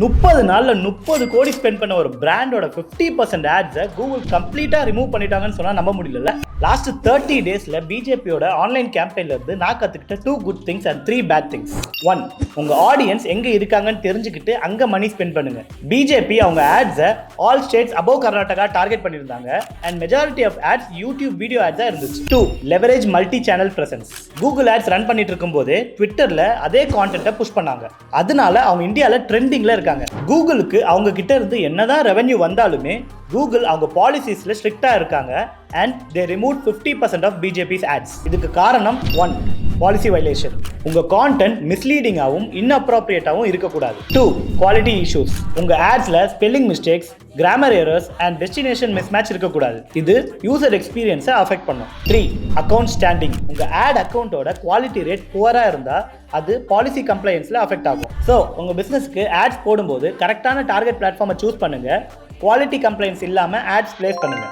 30 நாள்ல 30 கோடி ஸ்பெண்ட் பண்ண ஒரு பிராண்டோட 50% ஆட்ஸை கூகுள் கம்ப்ளீட்டா ரிமூவ் பண்ணிட்டாங்கன்னு சொன்னா நம்ப முடியல. லாஸ்ட் 30 டேஸ்ல பிஜேபியோட ஆன்லைன் கேம்பெயின்ல இருந்து நான் கத்துக்கிட்ட 2 good things and 3 bad things. 1, உங்க ஆடியன்ஸ் எங்க இருக்காங்கன்னு தெரிஞ்சுக்கிட்டு அங்க மணி ஸ்பெண்ட் பண்ணுங்க. பிஜேபி அவங்க ஆட்ஸை all states above Karnataka target பண்ணியிருந்தாங்க and majority of ads YouTube video ஆட்ஸா இருந்துச்சு. 2, leverage multi channel presence. Google ads run பண்ணிட்டு இருக்கும்போது ட்விட்டர்ல அதே கான்டென்ட்டை புஷ் பண்ணாங்க. அதனால அவங்க இந்தியால ட்ரெண்டிங்ல இருக்காங்க. கூகுளுக்கு அவங்க கிட்ட இருந்து என்னதான் ரெவென்யூ வந்தாலுமே கூகுள் அவங்க பாலிசிஸ்ல ஸ்ட்ரிக்ட்டா இருக்காங்க and they removed 50% of BJP's ads. இதுக்கு காரணம் 1, பாலிசி வயலேஷன். உங்க கான்டென்ட் மிஸ்லீடிங்காகவும் இன்அப்ரோப்ரியேட்டாகவும் இருக்கக்கூடாது. 2, குவாலிட்டி இஷ்யூஸ். உங்க ஆட்ஸ்ல spelling mistakes, grammar errors and destination mismatch இருக்கக்கூடாது. இது யூசர் எக்ஸ்பீரியன்ஸை அஃபெக்ட் பண்ணும். 3, அக்கௌண்ட் ஸ்டாண்டிங். உங்க ஆட் அக்கௌண்ட்டோட குவாலிட்டி ரேட் புவரா இருந்தா அது பாலிசி கம்ப்ளைன்ஸ்ல அஃபெக்ட் ஆகும். ஸோ உங்க பிசினஸ்க்கு ஆட்ஸ் போடும்போது கரெக்டான டார்கெட் பிளாட்ஃபார்மை சூஸ் பண்ணுங்க. குவாலிட்டி கம்ப்ளைண்ட்ஸ் இல்லாம ஆட்ஸ் பிளேஸ் பண்ணுங்க.